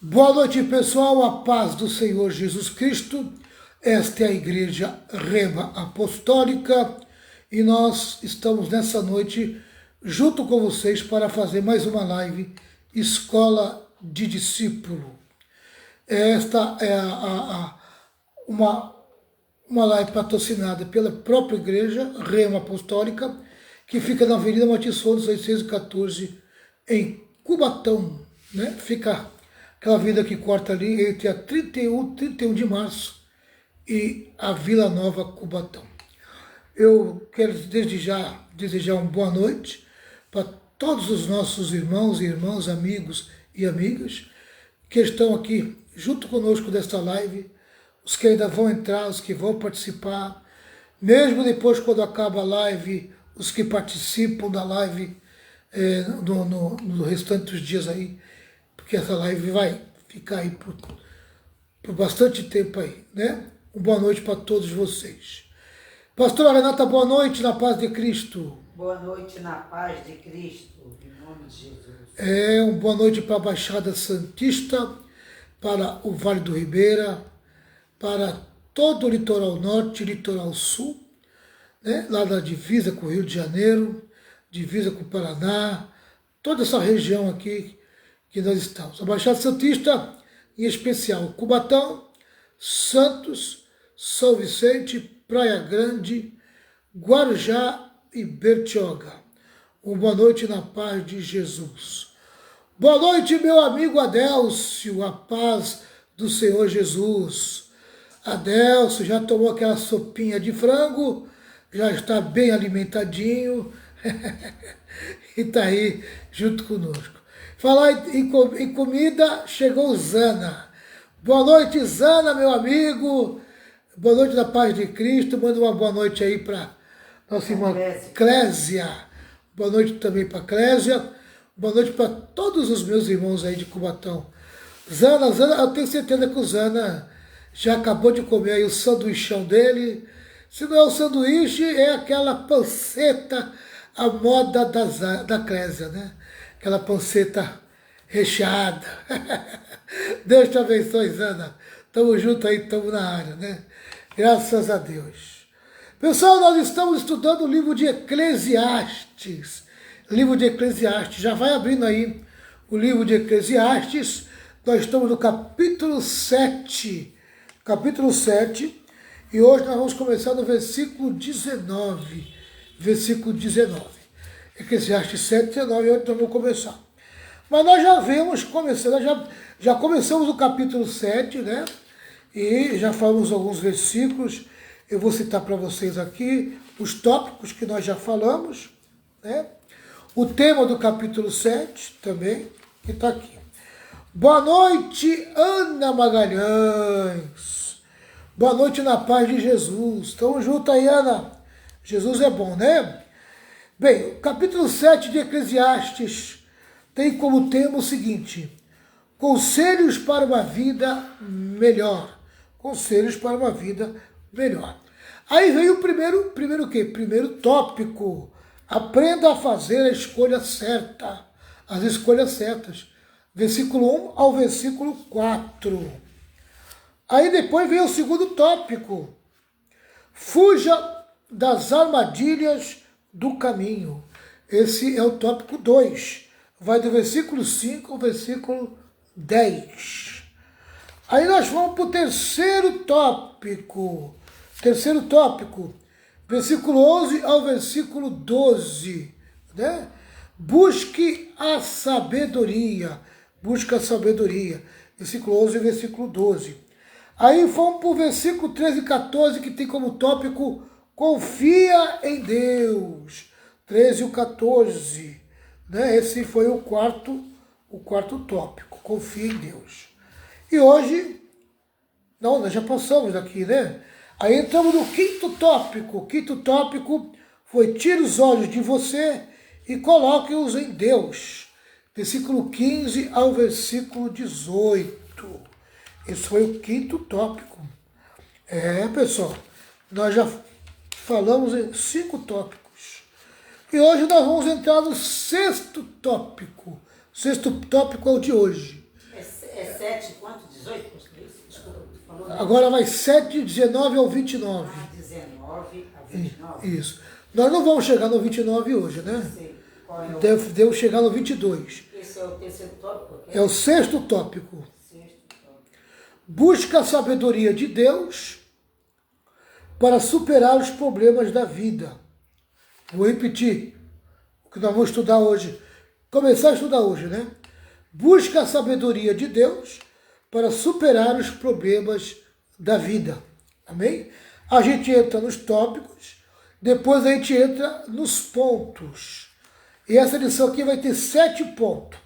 Boa noite, pessoal, a paz do Senhor Jesus Cristo. Esta é a Igreja Rema Apostólica e nós estamos nessa noite junto com vocês para fazer mais uma live Escola de Discípulo. Esta é uma live patrocinada pela própria Igreja Rema Apostólica, que fica na Avenida Martins Fontes, 614, em Cubatão, né? Fica aquela vida que corta ali entre a 31 de março e a Vila Nova Cubatão. Eu quero desde já desejar uma boa noite para todos os nossos irmãos e irmãs, amigos e amigas que estão aqui junto conosco desta live, os que ainda vão entrar, os que vão participar, mesmo depois quando acaba a live, os que participam da live no restante dos dias aí, porque essa live vai ficar aí por bastante tempo aí, né? Uma boa noite para todos vocês. Pastora Renata, boa noite na paz de Cristo. Boa noite na paz de Cristo, em nome de Jesus. Uma boa noite para a Baixada Santista, para o Vale do Ribeira, para todo o litoral norte e litoral sul, né? Lá da divisa com o Rio de Janeiro, divisa com o Paraná, toda essa região aqui que nós estamos. A Baixada Santista, em especial, Cubatão, Santos, São Vicente, Praia Grande, Guarujá e Bertioga. Uma boa noite na paz de Jesus. Boa noite, meu amigo Adélcio, a paz do Senhor Jesus. Adélcio já tomou aquela sopinha de frango, já está bem alimentadinho e está aí junto conosco. Falar em comida, chegou Zana. Boa noite, Zana, meu amigo. Boa noite da paz de Cristo. Manda uma boa noite aí para nossa irmã Clésia. Boa noite também para Clésia. Boa noite para todos os meus irmãos aí de Cubatão. Zana, eu tenho certeza que o Zana já acabou de comer aí o sanduichão dele. Se não é o sanduíche, é aquela panceta, a moda da Clésia, né? Aquela panceta recheada. Deus te abençoe, Zana. Tamo junto aí, tamo na área, né? Graças a Deus. Pessoal, nós estamos estudando o livro de Eclesiastes. Livro de Eclesiastes. Já vai abrindo aí o livro de Eclesiastes. Nós estamos no capítulo 7. Capítulo 7. E hoje nós vamos começar no versículo 19. Versículo 19. Eclesiastes 7, 19, hoje nós vamos começar. Mas nós já vemos começando, já começamos o capítulo 7, né? E já falamos alguns versículos. Eu vou citar para vocês aqui os tópicos que nós já falamos, né? O tema do capítulo 7 também, que está aqui. Boa noite, Ana Magalhães. Boa noite na paz de Jesus. Tamo junto aí, Ana. Jesus é bom, né? Bem, o capítulo 7 de Eclesiastes tem como tema o seguinte: conselhos para uma vida melhor. Conselhos para uma vida melhor. Aí vem o primeiro o quê? Primeiro tópico. Aprenda a fazer a escolha certa. As escolhas certas. Versículo 1 ao versículo 4. Aí depois vem o segundo tópico. Fuja das armadilhas do caminho. Esse é o tópico 2. Vai do versículo 5 ao versículo 10. Aí nós vamos para o terceiro tópico. Terceiro tópico. Versículo 11 ao versículo 12. Né? Busque a sabedoria. Busca a sabedoria. Versículo 11 e versículo 12. Aí vamos para o versículo 13 e 14, que tem como tópico confia em Deus. 13 e 14. Né? Esse foi o quarto tópico. Confia em Deus. E hoje, não, nós já passamos daqui, né? Aí entramos no quinto tópico. O quinto tópico foi: tire os olhos de você e coloque-os em Deus. Versículo 15 ao versículo 18. Esse foi o quinto tópico. Pessoal, nós já falamos em 5 tópicos. E hoje nós vamos entrar no sexto tópico. O sexto tópico é o de hoje. É 7, quanto? 18? Desculpa, tu falou. Agora vai 7, 19 ao 29. 19 a 29? Isso. Nós não vamos chegar no 29 hoje, né? Sei. Qual é o... Devemos chegar no 22. Esse é o terceiro tópico? É o sexto tópico. Sexto tópico. Busca a sabedoria de Deus para superar os problemas da vida. Vou repetir o que nós vamos estudar hoje. Começar a estudar hoje, né? Busca a sabedoria de Deus para superar os problemas da vida. Amém? A gente entra nos tópicos, depois a gente entra nos pontos. E essa lição aqui vai ter 7 pontos.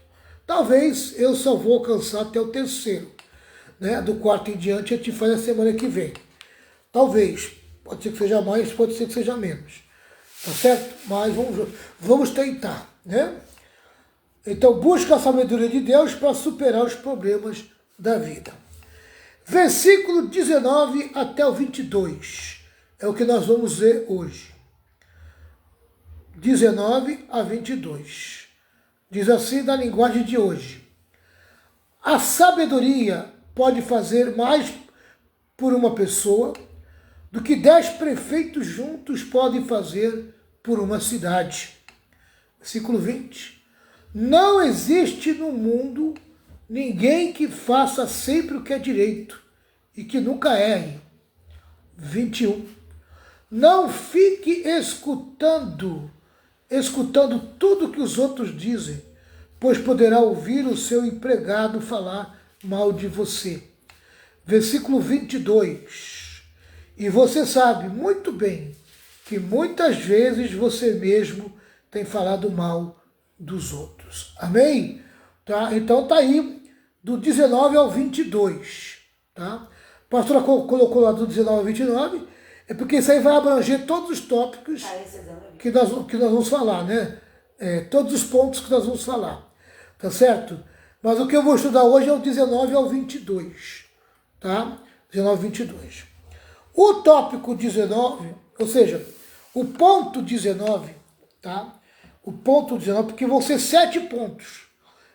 Talvez eu só vou alcançar até o terceiro. Né? Do quarto em diante a gente faz a semana que vem. Talvez. Pode ser que seja mais, pode ser que seja menos. Tá certo? Mas vamos tentar. Né? Então, busca a sabedoria de Deus para superar os problemas da vida. Versículo 19 até o 22. É o que nós vamos ver hoje. 19 a 22. Diz assim na linguagem de hoje. A sabedoria pode fazer mais por uma pessoa do que 10 prefeitos juntos podem fazer por uma cidade. Versículo 20. Não existe no mundo ninguém que faça sempre o que é direito e que nunca erre. 21. Não fique escutando tudo que os outros dizem, pois poderá ouvir o seu empregado falar mal de você. Versículo 22. E você sabe muito bem que muitas vezes você mesmo tem falado mal dos outros. Amém? Tá? Então tá aí do 19 ao 22. Tá? A pastora colocou lá do 19 ao 29, é porque isso aí vai abranger todos os tópicos que nós vamos falar, né? Todos os pontos que nós vamos falar. Tá certo? Mas o que eu vou estudar hoje é o 19 ao 22. Tá? 19 ao 22. O tópico 19, ou seja, o ponto 19, tá? O ponto 19, porque vão ser 7 pontos.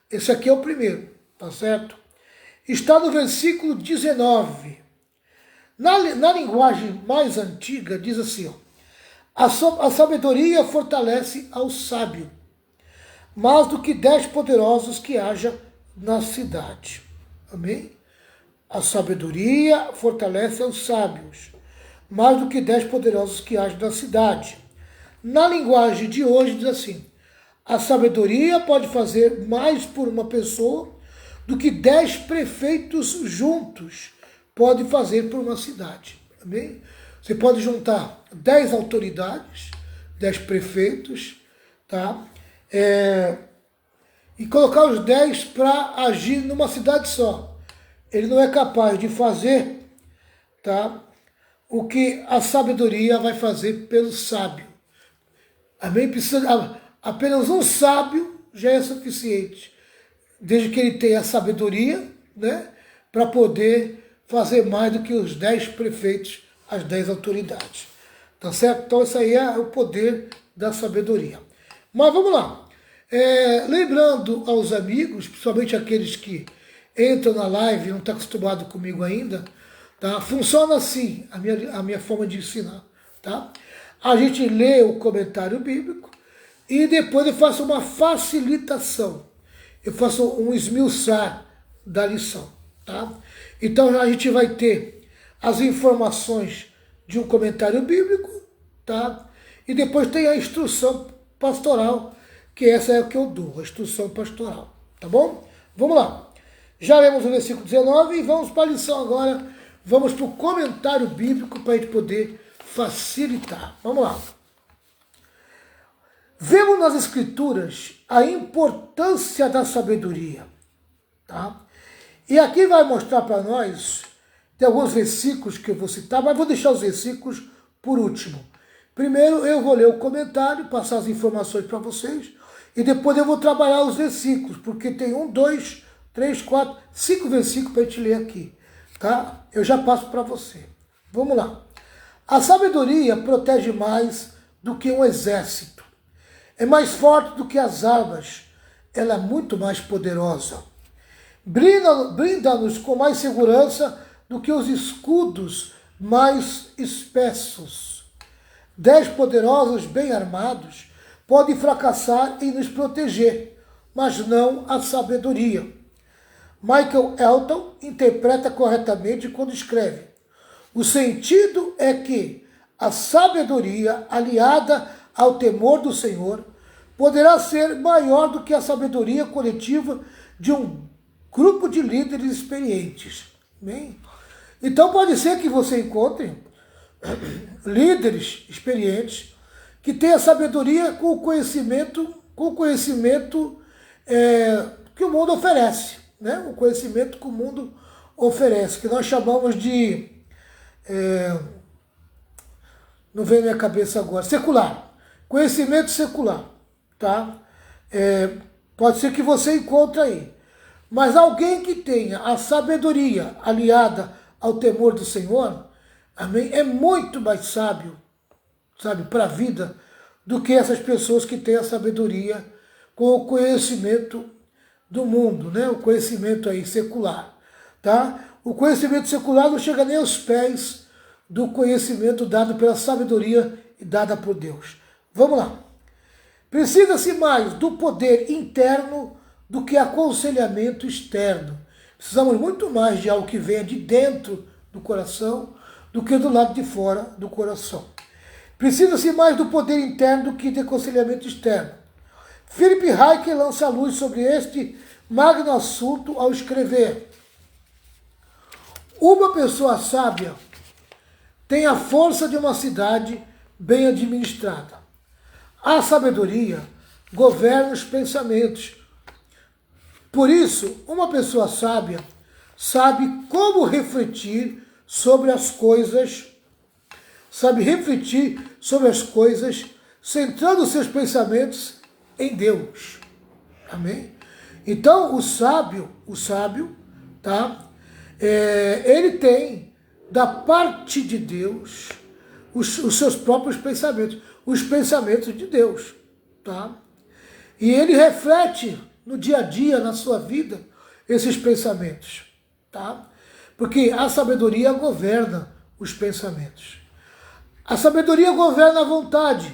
Esse aqui é o primeiro, tá certo? Está no versículo 19. Na linguagem mais antiga, diz assim, ó, a sabedoria fortalece ao sábio, mais do que 10 poderosos que haja na cidade. Amém? A sabedoria fortalece aos sábios, mais do que 10 poderosos que haja na cidade. Na linguagem de hoje diz assim, a sabedoria pode fazer mais por uma pessoa do que 10 prefeitos juntos podem fazer por uma cidade. Amém? Você pode juntar 10 autoridades, 10 prefeitos, tá? E colocar os 10 para agir numa cidade só. Ele não é capaz de fazer, tá? O que a sabedoria vai fazer pelo sábio. Amém? Precisa, apenas um sábio já é suficiente, desde que ele tenha a sabedoria, né? Para poder fazer mais do que os 10 prefeitos, as 10 autoridades. Tá certo? Então isso aí é o poder da sabedoria. Mas vamos lá. Lembrando aos amigos, principalmente aqueles que entram na live e não estão acostumados comigo ainda, tá? Funciona assim a minha forma de ensinar. Tá? A gente lê o comentário bíblico e depois eu faço uma facilitação. Eu faço um esmiuçar da lição. Tá? Então a gente vai ter as informações de um comentário bíblico, tá? E depois tem a instrução pastoral, que essa é o que eu dou, a instrução pastoral. Tá bom? Vamos lá. Já lemos o versículo 19 e vamos para a lição agora. Vamos para o comentário bíblico para a gente poder facilitar. Vamos lá. Vemos nas Escrituras a importância da sabedoria. Tá? E aqui vai mostrar para nós, tem alguns versículos que eu vou citar, mas vou deixar os versículos por último. Primeiro eu vou ler o comentário, passar as informações para vocês, e depois eu vou trabalhar os versículos, porque tem 1, 2, 3, 4, 5 versículos para a gente ler aqui. Tá? Eu já passo para você. Vamos lá. A sabedoria protege mais do que um exército. É mais forte do que as armas. Ela é muito mais poderosa. brinda-nos com mais segurança do que os escudos mais espessos. 10 poderosos bem armados podem fracassar em nos proteger, mas não a sabedoria. Michael Elton interpreta corretamente quando escreve: o sentido é que a sabedoria aliada ao temor do Senhor poderá ser maior do que a sabedoria coletiva de um grupo de líderes experientes. Bem, então pode ser que você encontre líderes experientes que tenham sabedoria com o conhecimento que o mundo oferece, né? O conhecimento que o mundo oferece, que nós chamamos de, não vem na minha cabeça agora, secular, conhecimento secular, tá? Pode ser que você encontre aí, mas alguém que tenha a sabedoria aliada ao temor do Senhor, amém, é muito mais sábio, sabe, para a vida, do que essas pessoas que têm a sabedoria com o conhecimento do mundo, né? O conhecimento aí secular, tá? O conhecimento secular não chega nem aos pés do conhecimento dado pela sabedoria e dada por Deus. Vamos lá. Precisa-se mais do poder interno do que aconselhamento externo. Precisamos muito mais de algo que venha de dentro do coração do que do lado de fora do coração. Precisa-se mais do poder interno do que de aconselhamento externo. Philip Hayek lança a luz sobre este magno assunto ao escrever: uma pessoa sábia tem a força de uma cidade bem administrada. A sabedoria governa os pensamentos. Por isso, uma pessoa sábia sabe como refletir sobre as coisas, centrando seus pensamentos em Deus. Amém? Então, o sábio, tá? Ele tem da parte de Deus os seus próprios pensamentos, os pensamentos de Deus, tá? E ele reflete no dia a dia, na sua vida, esses pensamentos, tá? Porque a sabedoria governa os pensamentos. A sabedoria governa a vontade.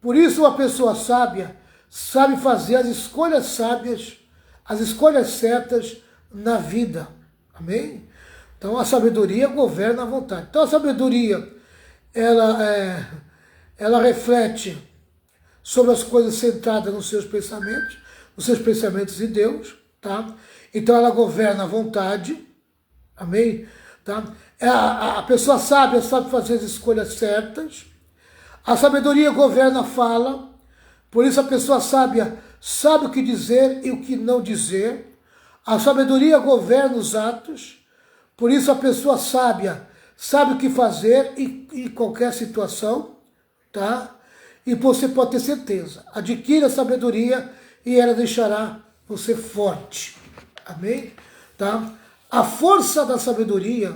Por isso, uma pessoa sábia sabe fazer as escolhas sábias, as escolhas certas na vida. Amém? Então, a sabedoria governa a vontade. Então, a sabedoria, ela reflete sobre as coisas centradas nos seus pensamentos em Deus, tá? Então, ela governa a vontade. Amém? Tá? A pessoa sábia sabe fazer as escolhas certas. A sabedoria governa a fala. Por isso a pessoa sábia sabe o que dizer e o que não dizer. A sabedoria governa os atos. Por isso a pessoa sábia sabe o que fazer em qualquer situação, tá? E você pode ter certeza, adquira a sabedoria e ela deixará você forte. Amém? Tá? A força da sabedoria,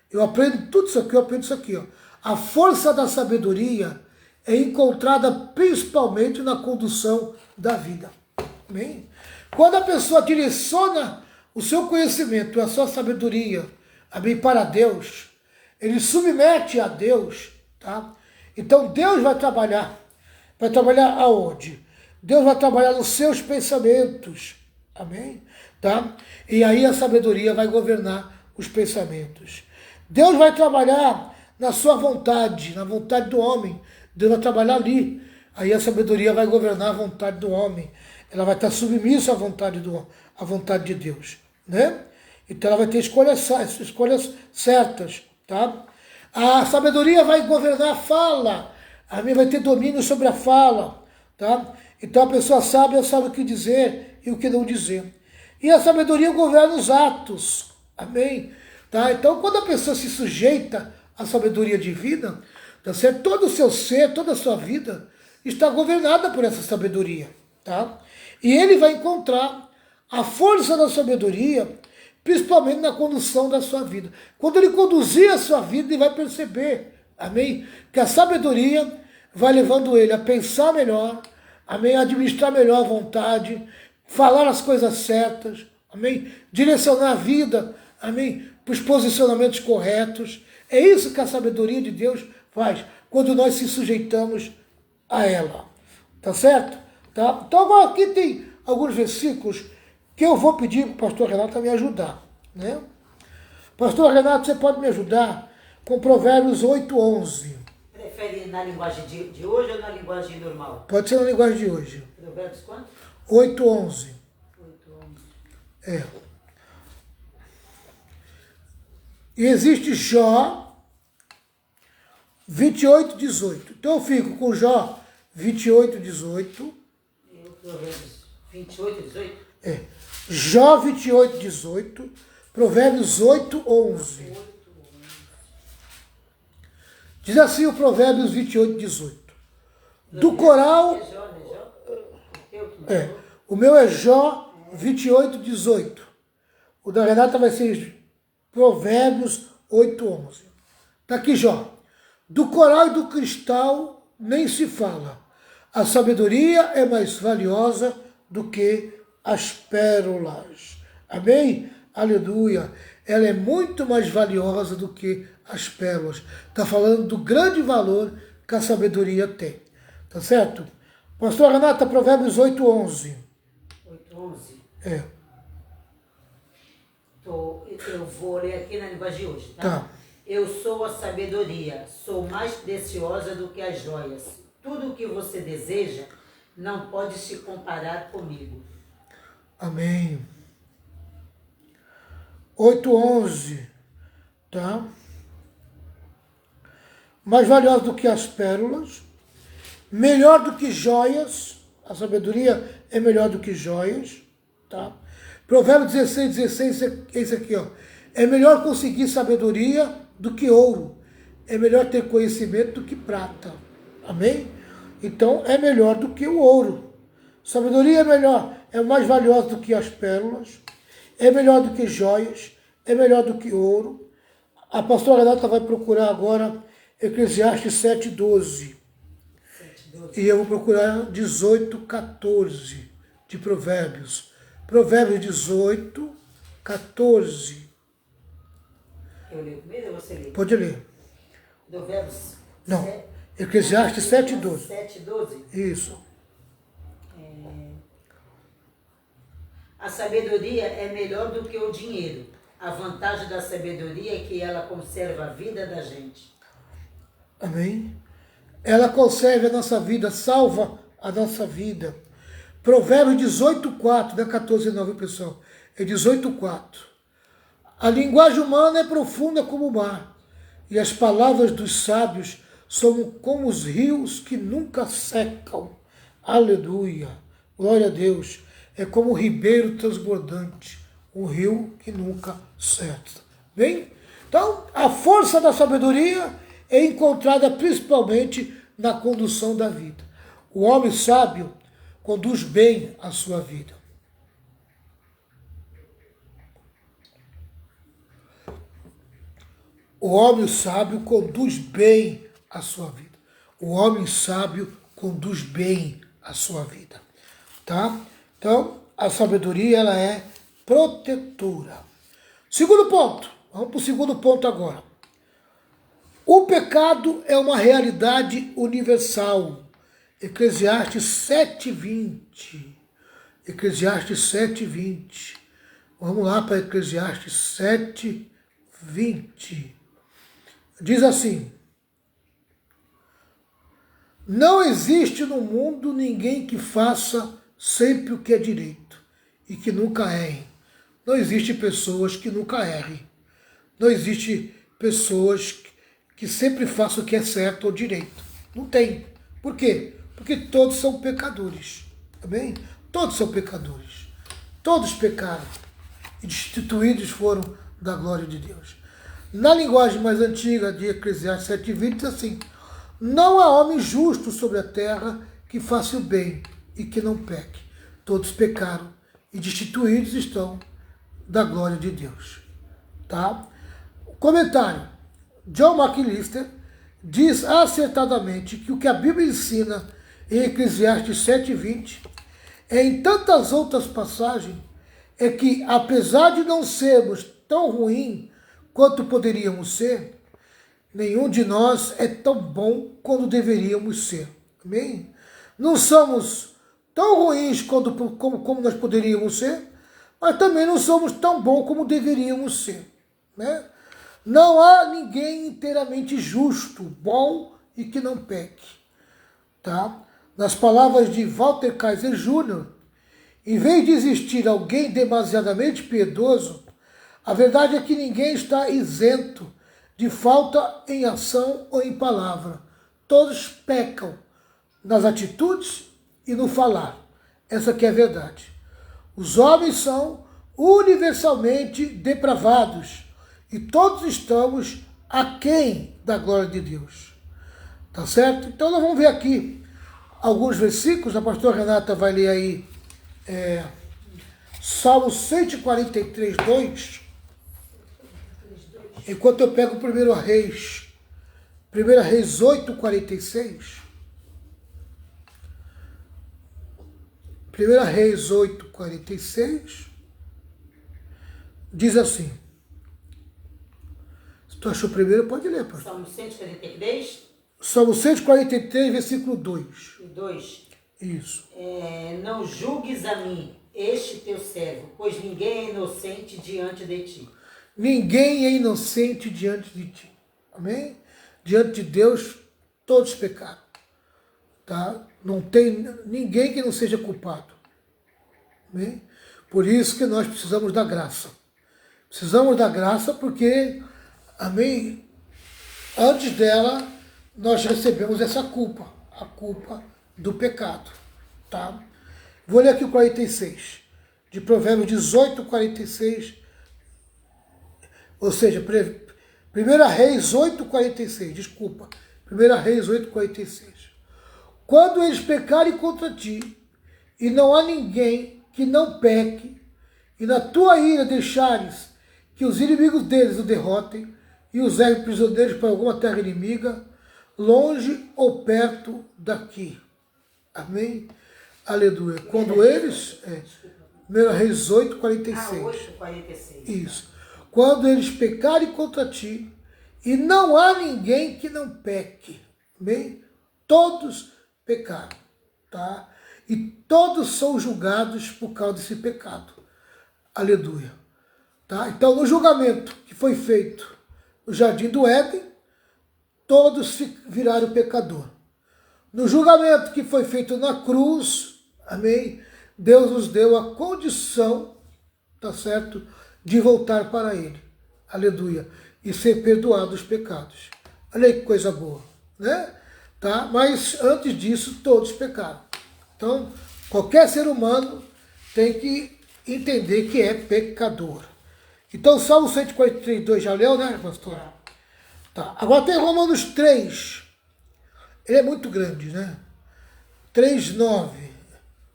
eu aprendo tudo isso aqui, eu aprendo isso aqui, ó. A força da sabedoria é encontrada principalmente na condução da vida. Amém? Quando a pessoa direciona o seu conhecimento, a sua sabedoria, amém, para Deus, ele submete a Deus, tá? Então Deus vai trabalhar aonde? Deus vai trabalhar nos seus pensamentos, amém? Tá? E aí a sabedoria vai governar os pensamentos. Deus vai trabalhar na sua vontade, na vontade do homem. Deus vai trabalhar ali. Aí a sabedoria vai governar a vontade do homem. Ela vai estar submissa à vontade de Deus, né? Então ela vai ter escolhas certas, tá? A sabedoria vai governar a fala. A minha vai ter domínio sobre a fala, tá? Então a pessoa sábia sabe o que dizer e o que não dizer. E a sabedoria governa os atos, amém? Tá? Então quando a pessoa se sujeita à sabedoria divina, tá certo? Todo o seu ser, toda a sua vida está governada por essa sabedoria, tá? E ele vai encontrar a força da sabedoria, principalmente na condução da sua vida. Quando ele conduzir a sua vida, ele vai perceber, amém? Que a sabedoria vai levando ele a pensar melhor, amém? A administrar melhor a vontade, falar as coisas certas, amém? Direcionar a vida, amém? Para os posicionamentos corretos. É isso que a sabedoria de Deus faz, quando nós se sujeitamos a ela. Tá certo? Tá? Então agora aqui tem alguns versículos que eu vou pedir para o pastor Renato me ajudar, né? Pastor Renato, você pode me ajudar com Provérbios 8:11. Prefere na linguagem de hoje ou na linguagem normal? Pode ser na linguagem de hoje. Provérbios quanto? 8:11. 8:11. É. E existe Jó 28:18. Então eu fico com Jó 28:18. E o Provérbios 28:18? É. Jó 28:18. Provérbios 8:11. Diz assim o Provérbios 28:18. Do coral. É Jó, não é Jó? É. O meu é Jó 28:18. O da Renata vai ser Provérbios 8:11. Está aqui Jó. Do coral e do cristal nem se fala. A sabedoria é mais valiosa do que as pérolas. Amém? Aleluia. Ela é muito mais valiosa do que as pérolas. Está falando do grande valor que a sabedoria tem. Tá certo? Pastor Renata, Provérbios 8:11. 8:11. É. Eu vou ler aqui na linguagem de hoje, tá? Tá. Eu sou a sabedoria, sou mais preciosa do que as joias. Tudo o que você deseja não pode se comparar comigo. Amém. 8:11. Tá? Mais valiosa do que as pérolas. Melhor do que joias. A sabedoria é melhor do que joias. Tá? Provérbios 16:16, esse aqui, ó. É melhor conseguir sabedoria do que ouro. É melhor ter conhecimento do que prata. Amém? Então, é melhor do que o ouro. Sabedoria é melhor, é mais valiosa do que as pérolas. É melhor do que joias. É melhor do que ouro. A pastora Renata vai procurar agora Eclesiastes 7:12. E eu vou procurar 18:14 de Provérbios. Provérbios 18:14. Eu leio primeiro ou você lê? Pode ler. Provérbios Não. Eclesiastes 7:12. 7:12. Isso. A sabedoria é melhor do que o dinheiro. A vantagem da sabedoria é que ela conserva a vida da gente. Amém? Ela conserva a nossa vida, salva a nossa vida. Provérbios 18:4, não é 14:9, pessoal. É 18:4. A linguagem humana é profunda como o mar, e as palavras dos sábios são como os rios que nunca secam. Aleluia. Glória a Deus. É como um ribeiro transbordante, um rio que nunca seca. Bem? Então, a força da sabedoria é encontrada principalmente na condução da vida. O homem sábio conduz bem a sua vida. O homem sábio conduz bem a sua vida. O homem sábio conduz bem a sua vida. Tá? Então, a sabedoria ela é protetora. Segundo ponto. Vamos para o segundo ponto agora. O pecado é uma realidade universal. Eclesiastes 7:20. Eclesiastes 7:20. Vamos lá para Eclesiastes 7:20. Diz assim: não existe no mundo ninguém que faça sempre o que é direito e que nunca erre. Não existe pessoas que nunca errem. Não existe pessoas que sempre façam o que é certo ou direito. Não tem. Por quê? Porque todos são pecadores. Tá bem? Todos são pecadores. Todos pecaram e destituídos foram da glória de Deus. Na linguagem mais antiga de Eclesiastes 7:20 diz assim: não há homem justo sobre a terra que faça o bem e que não peque. Todos pecaram e destituídos estão da glória de Deus. Tá? Comentário. John McAllister diz acertadamente que o que a Bíblia ensina em Eclesiastes 7:20 é em tantas outras passagens é que, apesar de não sermos tão ruins quanto poderíamos ser, nenhum de nós é tão bom quanto deveríamos ser. Amém? Não somos tão ruins como nós poderíamos ser, mas também não somos tão bons como deveríamos ser. Né? Não há ninguém inteiramente justo, bom e que não peque. Tá? Nas palavras de Walter Kaiser Jr., em vez de existir alguém demasiadamente piedoso, a verdade é que ninguém está isento de falta em ação ou em palavra. Todos pecam nas atitudes e no falar. Essa aqui é a verdade. Os homens são universalmente depravados e todos estamos aquém da glória de Deus. Tá certo? Então nós vamos ver aqui alguns versículos. A pastora Renata vai ler aí Salmo 143, 2. Enquanto eu pego o 1 Reis 8, 46. 1 Reis 8, 46. Diz assim. Se tu achou primeiro, pode ler, pastor. Salmo 143. Salmo 143, versículo 2. 2. Isso. Não julgues a mim, este teu servo, pois ninguém é inocente diante de ti. Ninguém é inocente diante de ti. Amém? Diante de Deus, todos pecaram. Tá? Não tem ninguém que não seja culpado. Amém? Por isso que nós precisamos da graça. Precisamos da graça porque, amém, antes dela, nós recebemos essa culpa. A culpa do pecado. Tá? Vou ler aqui o 46. De Provérbios 18, 46. Ou seja, 1 Reis 8, 46. Desculpa. 1 Reis 8, 46. Quando eles pecarem contra ti, e não há ninguém que não peque, e na tua ira deixares que os inimigos deles o derrotem, e os levem prisioneiros para alguma terra inimiga, longe ou perto daqui. Amém? Aleluia. Quando eles... 1 Reis 8, 46. 8, 46. Isso. Quando eles pecarem contra ti, e não há ninguém que não peque. Amém? Todos pecaram. Tá? E todos são julgados por causa desse pecado. Aleluia. Tá? Então, no julgamento que foi feito no Jardim do Éden, todos viraram pecador. No julgamento que foi feito na cruz, amém, Deus nos deu a condição, tá certo, de voltar para Ele. Aleluia. E ser perdoado os pecados. Olha aí que coisa boa, né? Tá? Mas antes disso, todos pecaram. Então, qualquer ser humano tem que entender que é pecador. Então, Salmo 143, 2 já leu, né, pastor? Tá. Agora tem Romanos 3. Ele é muito grande, né? 3:9.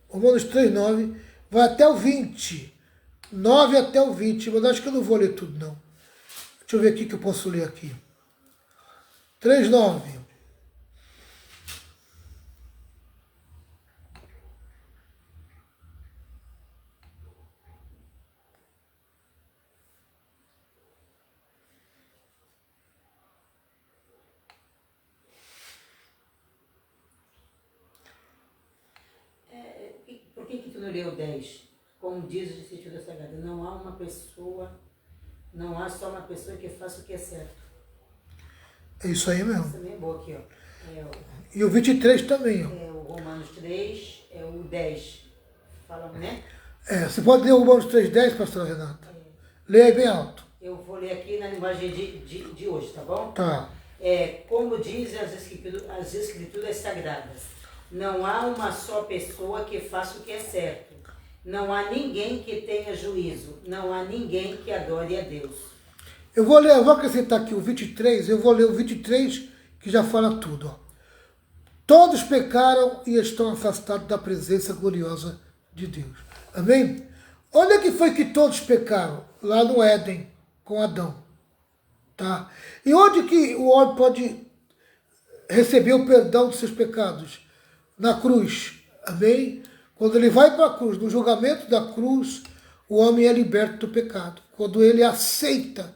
Romanos 3:9 vai até o 20. 9 até o 20. Mas acho que eu não vou ler tudo, não. Deixa eu ver aqui que eu posso ler aqui. 3:9. Por que tu não leu 10? Como diz o Escritura Sagrada, não há só uma pessoa que faça o que é certo. É isso aí mesmo. Isso também é boa aqui, ó. E o 23 também, ó. O Romanos 3, o 10. Fala, né? Você pode ler o Romanos 3:10, pastora Renata? Leia aí bem alto. Eu vou ler aqui na linguagem de hoje, tá bom? Tá. Como dizem as escrituras sagradas, não há uma só pessoa que faça o que é certo. Não há ninguém que tenha juízo. Não há ninguém que adore a Deus. Eu vou acrescentar aqui o 23, eu vou ler o 23 que já fala tudo. Ó. Todos pecaram e estão afastados da presença gloriosa de Deus. Amém? Onde é que foi que todos pecaram? Lá no Éden, com Adão. Tá? E onde que o homem pode receber o perdão dos seus pecados? Na cruz. Amém? Quando ele vai para a cruz, no julgamento da cruz, o homem é liberto do pecado. Quando ele aceita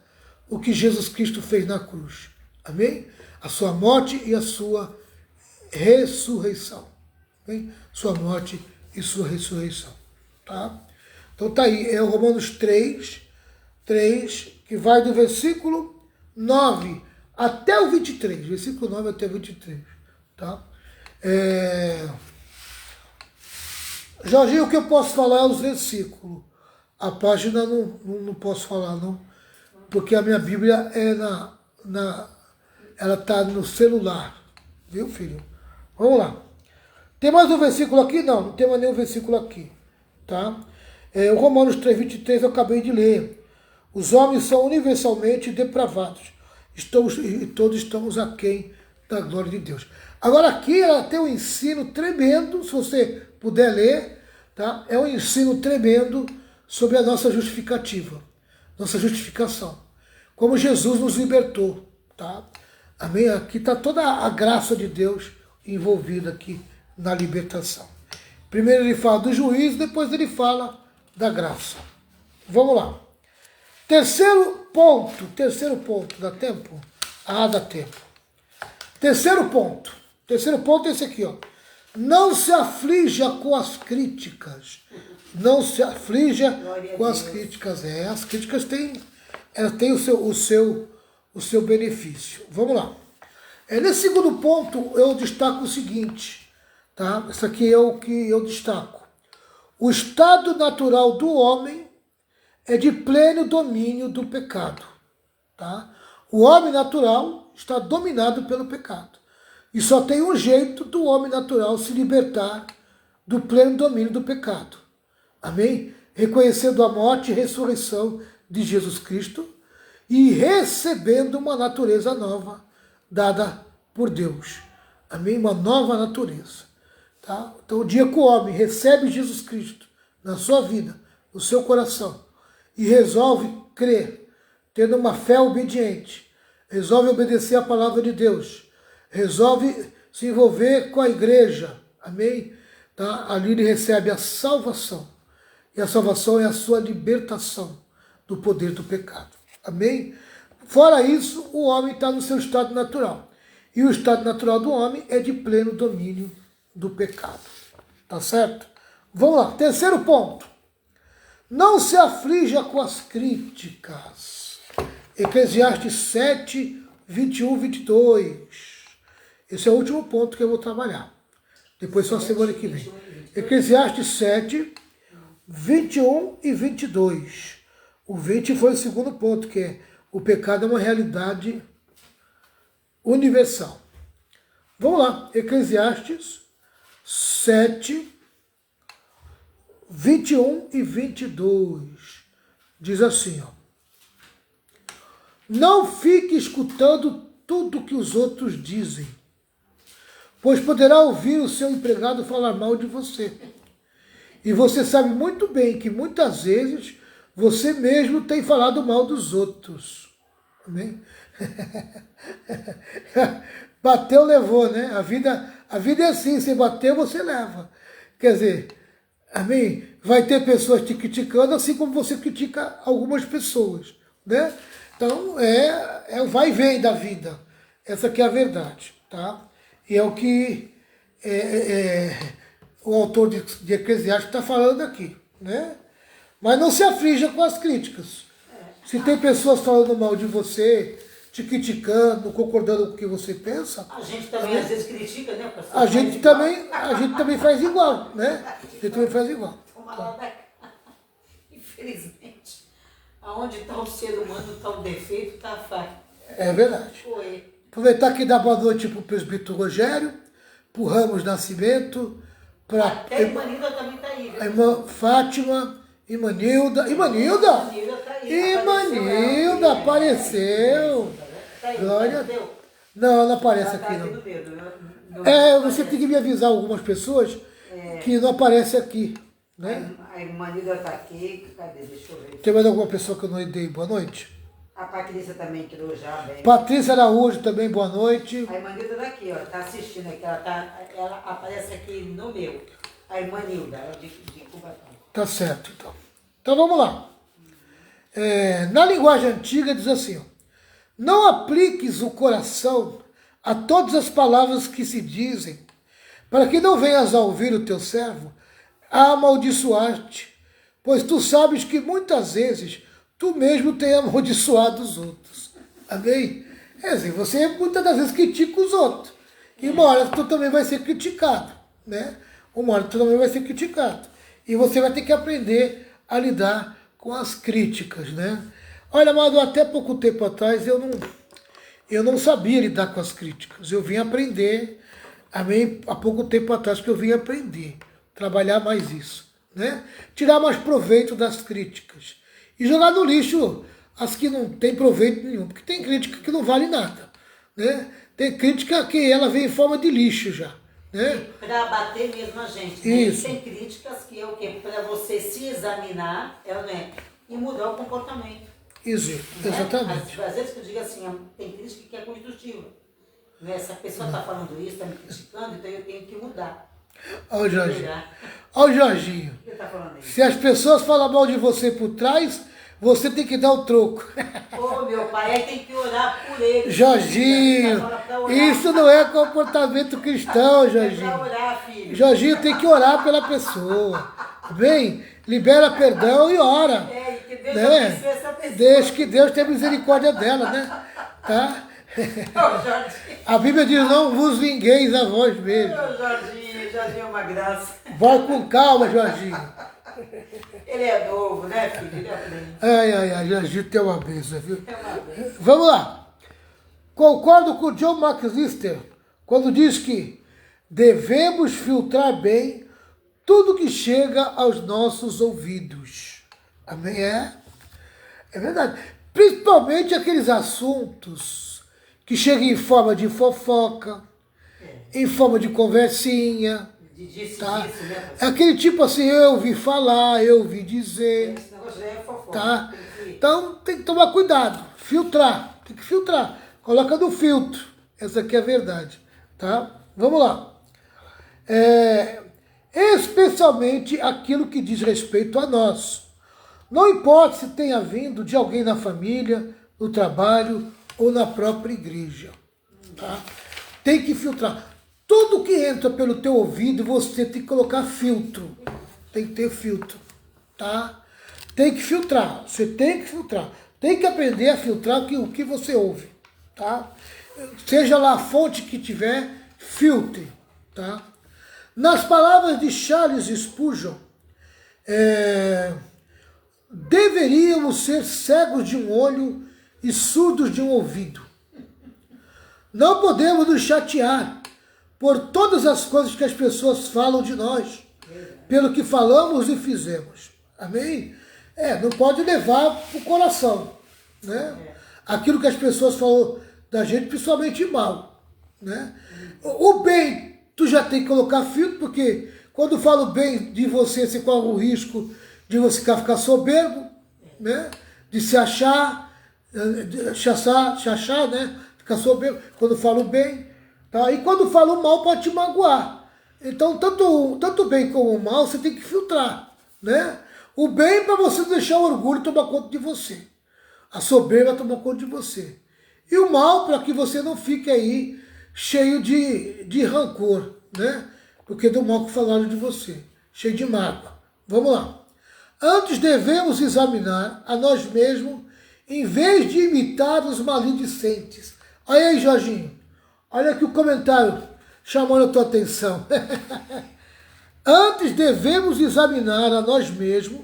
o que Jesus Cristo fez na cruz. Amém? A sua morte e a sua ressurreição. Amém? Sua morte e sua ressurreição. Tá? Então tá aí, é o Romanos 3, que vai do versículo 9 até o 23. Versículo 9 até o 23. Tá? Jorginho, o que eu posso falar é os versículos. A página não posso falar, não. Porque a minha Bíblia é ela está no celular. Viu, filho? Vamos lá. Tem mais um versículo aqui? Não tem mais nenhum versículo aqui. Tá? O Romanos 3, 23 eu acabei de ler. Os homens são universalmente depravados. E todos estamos aquém da glória de Deus. Agora aqui ela tem um ensino tremendo, se você puder ler, tá? É um ensino tremendo sobre a nossa justificativa, nossa justificação. Como Jesus nos libertou, tá? Amém? Aqui está toda a graça de Deus envolvida aqui na libertação. Primeiro ele fala do juízo, depois ele fala da graça. Vamos lá. Terceiro ponto, dá tempo? Ah, dá tempo. Terceiro ponto é esse aqui, ó. Não se aflija com as críticas. Não se aflija com as críticas. As críticas elas têm o seu benefício. Vamos lá. Nesse segundo ponto, eu destaco o seguinte, tá? Isso aqui é o que eu destaco. O estado natural do homem é de pleno domínio do pecado, tá? O homem natural está dominado pelo pecado. E só tem um jeito do homem natural se libertar do pleno domínio do pecado. Amém? Reconhecendo a morte e ressurreição de Jesus Cristo e recebendo uma natureza nova dada por Deus. Amém? Uma nova natureza. Tá? Então, o dia que o homem recebe Jesus Cristo na sua vida, no seu coração, e resolve crer, tendo uma fé obediente, resolve obedecer a palavra de Deus, resolve se envolver com a igreja, amém? Tá? Ali ele recebe a salvação. E a salvação é a sua libertação do poder do pecado. Amém? Fora isso, o homem está no seu estado natural. E o estado natural do homem é de pleno domínio do pecado. Tá certo? Vamos lá. Terceiro ponto. Não se aflija com as críticas. Eclesiastes 7, 21, 22. Esse é o último ponto que eu vou trabalhar. Depois só semana que vem. Eclesiastes 7, 21 e 22. O 20 foi o segundo ponto, que é o pecado é uma realidade universal. Vamos lá, Eclesiastes 7, 21 e 22. Diz assim, ó. Não fique escutando tudo que os outros dizem, pois poderá ouvir o seu empregado falar mal de você. E você sabe muito bem que muitas vezes você mesmo tem falado mal dos outros. Amém? Bateu, levou, né? A vida é assim, você bateu, você leva. Quer dizer, amém? Vai ter pessoas te criticando, assim como você critica algumas pessoas, né? Então, é o vai e vem da vida. Essa aqui é a verdade, tá? E é o que o autor de Eclesiastes está falando aqui, né? Mas não se aflija com as críticas. Se tem pessoas falando mal de você, te criticando, concordando com o que você pensa... A gente também às vezes critica, né? A gente também faz igual, né? A gente também faz igual. Infelizmente, aonde está o ser humano, está o defeito, está a falha. É verdade. Foi. Aproveitar que dá boa noite para o presbítero Rogério, para o Ramos Nascimento, para até a irmã Nilda também está aí, viu? A irmã Fátima, irmã Nilda. Irmã Nilda? Tá aí, irmã Nilda apareceu. Tá aí, Glória. tá, não, ela não aparece aqui, não. Você tem que me avisar algumas pessoas que não aparecem aqui, né? A irmã Nilda está aqui. Cadê? Deixa eu ver. Tem mais alguma pessoa que eu não dei boa noite? A Patrícia também entrou já, bem. Patrícia Araújo também, boa noite. A irmã Nilda está aqui, ó. Está assistindo aqui. Ela aparece aqui no meu. A irmã Nilda, ela de Cubatão. Tá certo, então. Então vamos lá. Na linguagem antiga diz assim, ó, não apliques o coração a todas as palavras que se dizem, para que não venhas a ouvir o teu servo a amaldiçoar-te, pois tu sabes que muitas vezes tu mesmo tem amaldiçoado os outros. Amém? Assim, você muitas das vezes critica os outros. E uma hora tu também vai ser criticado, né? Uma hora tu também vai ser criticado. E você vai ter que aprender a lidar com as críticas, né? Olha, amado, até pouco tempo atrás eu não sabia lidar com as críticas. Eu vim aprender, amém? Há pouco tempo atrás que eu vim aprender, trabalhar mais isso, né? Tirar mais proveito das críticas. E jogar no lixo as que não tem proveito nenhum, porque tem crítica que não vale nada, né? Tem crítica que ela vem em forma de lixo já, né? Para bater mesmo a gente, né? Isso. Tem críticas que é o quê? Para você se examinar, né? E mudar o comportamento. Isso, Né? exatamente. Às vezes que eu digo assim, tem crítica que é construtiva. Né? Se a pessoa está falando isso, está me criticando, então eu tenho que mudar. Olha o Jorginho. Olha o Jorginho. O que está falando aí? Se as pessoas falam mal de você por trás, você tem que dar o troco. Ô, meu pai, aí tem que orar por ele. Jorginho, isso não é comportamento cristão, É para Jorginho. orar, filho. Jorginho tem que orar pela pessoa. Bem, libera perdão e ora. É, e que Deus Né? abençoe essa pessoa. Deixa que Deus tenha misericórdia dela, né? Tá? Ô, Jorginho. A Bíblia diz, não vos vingueis a vós mesmos. Ô, Jorginho é uma graça. Vai com calma, Jorginho. Ele é novo, né, filho? Ele é bem. Ai, Jorginho tem uma bênção, viu? É uma vez. Vamos lá. Concordo com o John Maxlister quando diz que devemos filtrar bem tudo que chega aos nossos ouvidos. Amém? É verdade. Principalmente aqueles assuntos que chegam em forma de fofoca, em forma de conversinha, Disse tá? disso, né? É aquele tipo assim, eu ouvi falar, eu ouvi dizer, Esse negócio já é fofoca. tá? Tem que- Então tem que tomar cuidado, filtrar, tem que filtrar. Coloca no filtro, essa aqui é a verdade, tá? Vamos lá. Especialmente aquilo que diz respeito a nós. Não importa se tenha vindo de alguém na família, no trabalho ou na própria igreja, tá? Tem que filtrar. Tudo que entra pelo teu ouvido, você tem que colocar filtro. Tem que ter filtro, tá? Tem que filtrar. Você tem que filtrar. Tem que aprender a filtrar o que você ouve, tá? Seja lá a fonte que tiver, filtre, tá? Nas palavras de Charles Spurgeon, deveríamos ser cegos de um olho e surdos de um ouvido. Não podemos nos chatear por todas as coisas que as pessoas falam de nós, pelo que falamos e fizemos. Amém? Não pode levar para o coração, né? Aquilo que as pessoas falam da gente, principalmente mal, né? O bem, tu já tem que colocar filtro, porque quando falo bem de você, você corre o risco de você ficar soberbo, né? De se achar, né? Ficar soberbo. Quando falo bem, tá? E quando falo mal, pode te magoar. Então, tanto bem como o mal, você tem que filtrar, né? O bem para você não deixar o orgulho tomar conta de você. A soberba tomar conta de você. E o mal para que você não fique aí cheio de rancor, né? Porque do mal que falaram de você. Cheio de mágoa. Vamos lá. Antes devemos examinar a nós mesmos em vez de imitar os maledicentes. Olha aí, Jorginho. Olha aqui o comentário chamando a tua atenção. Antes devemos examinar a nós mesmos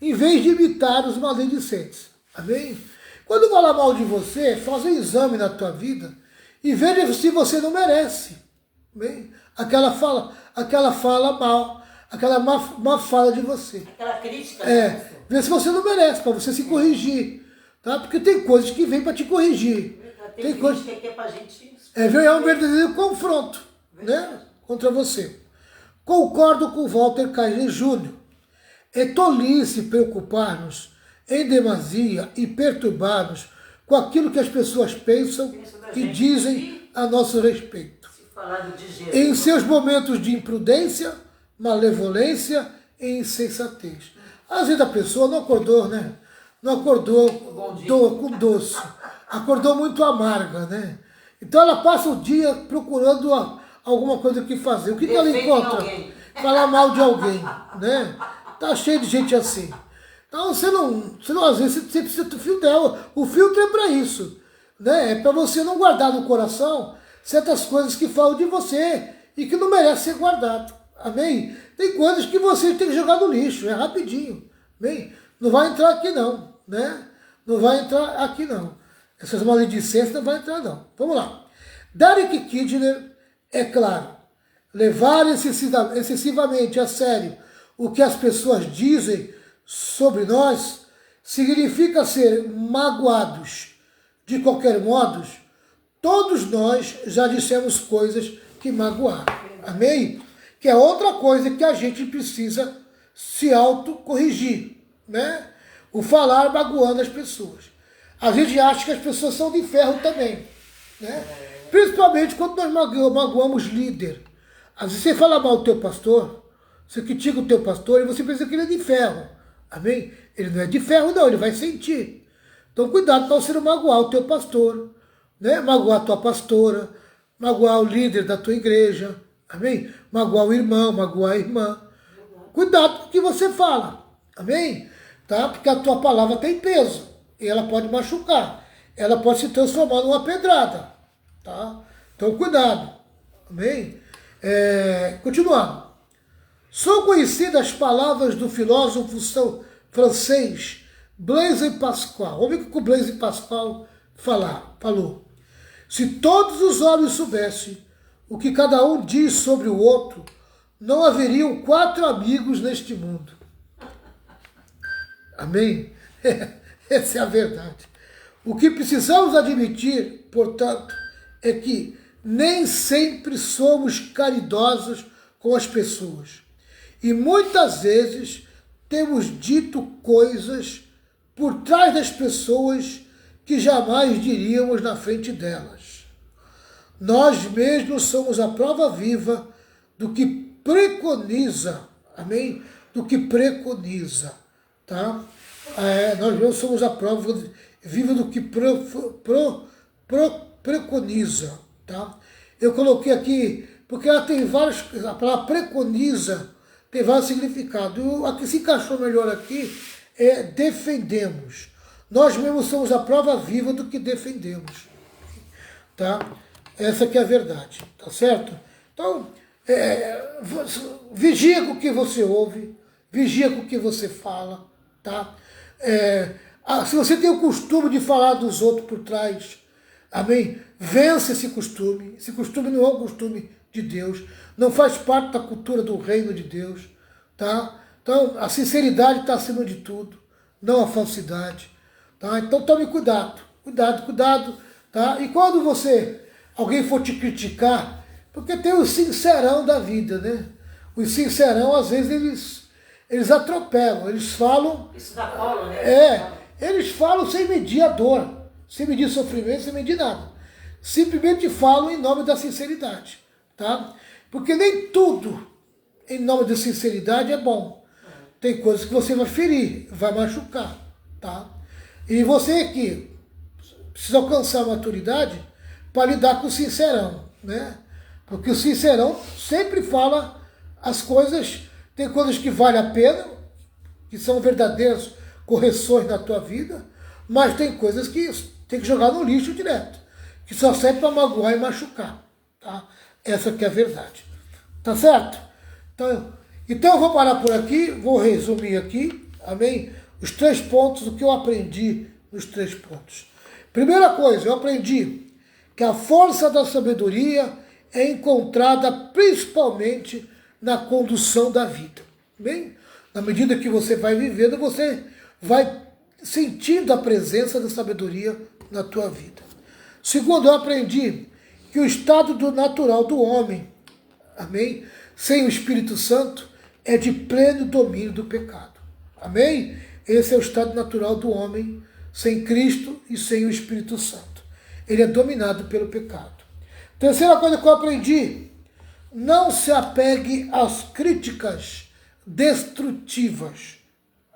em vez de imitar os maledicentes. Amém? Quando falar mal de você, faz um exame na tua vida e veja se você não merece. Amém? Aquela fala mal, aquela má fala de você. Aquela crítica. Vê se você não merece, para você se corrigir. Tá? Porque tem coisas que vêm para te corrigir. Tem crítica que é pra gente. É um verdadeiro confronto, né? Contra você. Concordo com Walter Kaiser Jr. É tolice preocupar-nos em demasia e perturbar-nos com aquilo que as pessoas pensam e dizem a nosso respeito. Se falar de Jesus, Em seus momentos de imprudência, malevolência e insensatez. Às vezes a pessoa não acordou, né? Não acordou com doce. Acordou muito amarga, né? Então ela passa o dia procurando alguma coisa que fazer. O que ela encontra? Falar mal de alguém, né? Tá cheio de gente assim. Então você não às vezes você precisa do filtro. O filtro é para isso, né? É para você não guardar no coração certas coisas que falam de você e que não merecem ser guardado. Amém? Tem coisas que você tem que jogar no lixo, é rapidinho. Amém? Não vai entrar aqui não, né? Não vai entrar aqui não. Essas maledicências não vai entrar não. Vamos lá. Derek Kidner, é claro, levar excessivamente a sério o que as pessoas dizem sobre nós significa ser magoados. De qualquer modo, todos nós já dissemos coisas que magoaram. Amém? Que é outra coisa que a gente precisa se autocorrigir, né? O falar magoando as pessoas. A gente acha que as pessoas são de ferro também, né? Principalmente quando nós magoamos líder. Às vezes você fala mal do teu pastor, você critica o teu pastor e você pensa que ele é de ferro. Amém? Ele não é de ferro não, ele vai sentir. Então cuidado para você não magoar o teu pastor, né? Magoar a tua pastora, magoar o líder da tua igreja, amém? Magoar o irmão, magoar a irmã. Cuidado com o que você fala, amém? Tá? Porque a tua palavra tem peso e ela pode machucar, ela pode se transformar numa pedrada, tá? Então cuidado, amém? Continuando. São conhecidas as palavras do filósofo francês Blaise Pascal. Olha o que o Blaise Pascal falou. Se todos os homens soubessem o que cada um diz sobre o outro, não haveriam 4 amigos neste mundo. Amém? Essa é a verdade. O que precisamos admitir, portanto, é que nem sempre somos caridosos com as pessoas. E muitas vezes temos dito coisas por trás das pessoas que jamais diríamos na frente delas. Nós mesmos somos a prova viva do que preconiza, amém? Do que preconiza, tá? Nós mesmos somos a prova viva do que preconiza, tá? Eu coloquei aqui, porque ela tem vários, a palavra preconiza tem vários significados. A que se encaixou melhor aqui é defendemos. Nós mesmos somos a prova viva do que defendemos, tá? Essa que é a verdade, tá certo? Então, vigia com o que você ouve, vigia com o que você fala, tá? Se você tem o costume de falar dos outros por trás, amém? Vence esse costume. Esse costume não é um costume de Deus, não faz parte da cultura do reino de Deus, tá? Então, a sinceridade está acima de tudo, não a falsidade, tá? Então, tome cuidado, tá? E quando alguém for te criticar, porque tem o sincerão da vida, né? Os sincerão, às vezes, eles atropelam, eles falam... Isso dá cola, né? Eles falam sem medir a dor, sem medir sofrimento, sem medir nada. Simplesmente falam em nome da sinceridade, tá? Porque nem tudo em nome da sinceridade é bom. Tem coisas que você vai ferir, vai machucar, tá? E você que precisa alcançar a maturidade para lidar com o sincerão, né? Porque o sincerão sempre fala as coisas, tem coisas que valem a pena, que são verdadeiras correções na tua vida, mas tem coisas que tem que jogar no lixo direto, que só serve para magoar e machucar, tá? Essa que é a verdade, tá certo? Então eu vou parar por aqui, vou resumir aqui, amém? Os 3 pontos, o que eu aprendi nos 3 pontos. Primeira coisa, eu aprendi que a força da sabedoria é encontrada principalmente na condução da vida, bem? Na medida que você vai vivendo, você vai sentindo a presença da sabedoria na tua vida. Segundo, eu aprendi que o estado natural do homem, amém, sem o Espírito Santo, é de pleno domínio do pecado. Amém? Esse é o estado natural do homem sem Cristo e sem o Espírito Santo. Ele é dominado pelo pecado. Terceira coisa que eu aprendi, não se apegue às críticas destrutivas.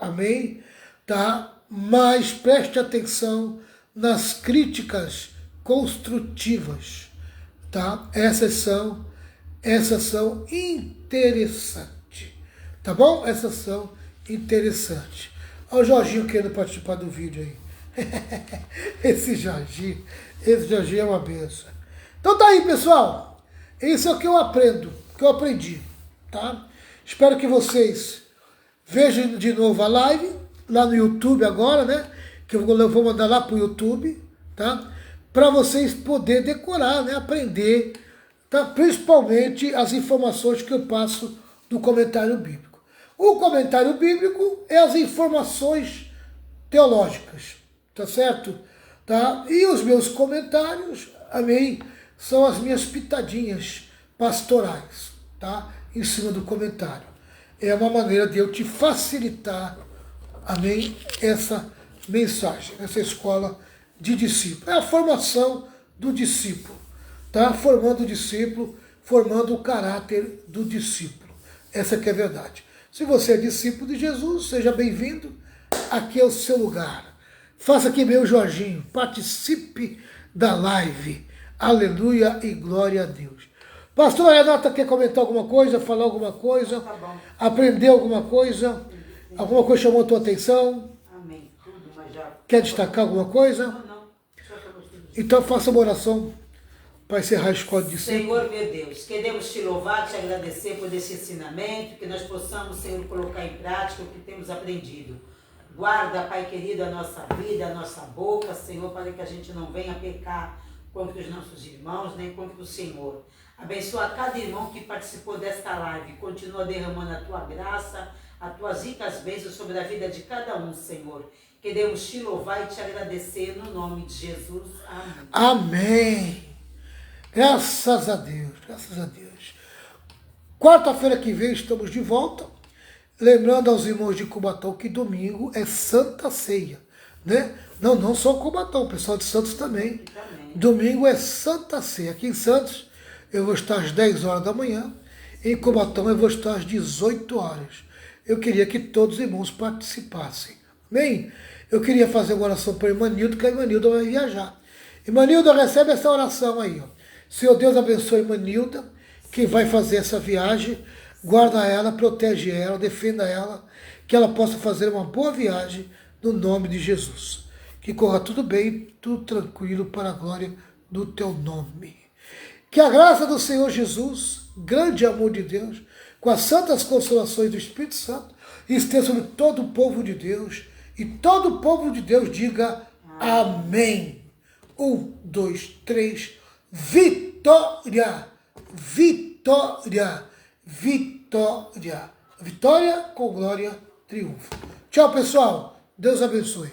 amém? Tá? Mas preste atenção nas críticas construtivas, tá? Essas são interessantes, tá bom? Essas são interessantes. Olha o Jorginho querendo participar do vídeo aí. Esse Jorginho é uma benção. Então tá aí, pessoal. Isso é o que eu aprendo, que eu aprendi, tá? Espero que vocês vejam de novo a live lá no YouTube agora, né? Que eu vou mandar lá pro YouTube, tá? Para vocês poderem decorar, né? Aprender, tá? Principalmente as informações que eu passo do comentário bíblico. O comentário bíblico é as informações teológicas, tá certo? Tá? E os meus comentários, amém, são as minhas pitadinhas pastorais, tá? Em cima do comentário. É uma maneira de eu te facilitar, amém, essa mensagem, essa escola de discípulo. É a formação do discípulo, tá? Formando o discípulo, formando o caráter do discípulo. Essa que é a verdade. Se você é discípulo de Jesus, seja bem-vindo. Aqui é o seu lugar. Faça que meu Jorginho, participe da live. Aleluia e glória a Deus. Pastor Renata, quer comentar alguma coisa, falar alguma coisa? Tá bom. Aprender alguma coisa? Alguma coisa chamou a tua atenção? Amém. Tudo, mas já... Quer destacar alguma coisa? Não. Só falou tudo. Então faça uma oração para encerrar a escola de discípulos. Senhor, meu Deus, queremos te louvar, te agradecer por esse ensinamento, que nós possamos, Senhor, colocar em prática o que temos aprendido. Guarda, Pai querido, a nossa vida, a nossa boca, Senhor, para que a gente não venha pecar contra os nossos irmãos, nem contra o Senhor. Abençoa cada irmão que participou desta live. Continua derramando a tua graça, as tuas ricas bênçãos sobre a vida de cada um, Senhor. Queremos te louvar e te agradecer no nome de Jesus. Amém. Amém. Graças a Deus, graças a Deus. Quarta-feira que vem estamos de volta. Lembrando aos irmãos de Cubatão que domingo é Santa Ceia, né? Não só Cubatão, o pessoal de Santos também. Domingo é Santa Ceia. Aqui em Santos eu vou estar às 10 horas da manhã. Em Cubatão eu vou estar às 18 horas. Eu queria que todos os irmãos participassem. Amém? Eu queria fazer uma oração para a irmã Nilda, que a irmã Nilda vai viajar. Irmã Nilda, recebe essa oração aí, ó. Senhor Deus, abençoe a irmã Nilda, que vai fazer essa viagem. Guarda ela, protege ela, defenda ela, que ela possa fazer uma boa viagem no nome de Jesus. Que corra tudo bem, tudo tranquilo para a glória do teu nome. Que a graça do Senhor Jesus, grande amor de Deus, com as santas consolações do Espírito Santo, esteja sobre todo o povo de Deus, e todo o povo de Deus diga amém. 1, 2, 3, vitória, vitória, vitória. Vitória com glória, triunfo. Tchau, pessoal. Deus abençoe.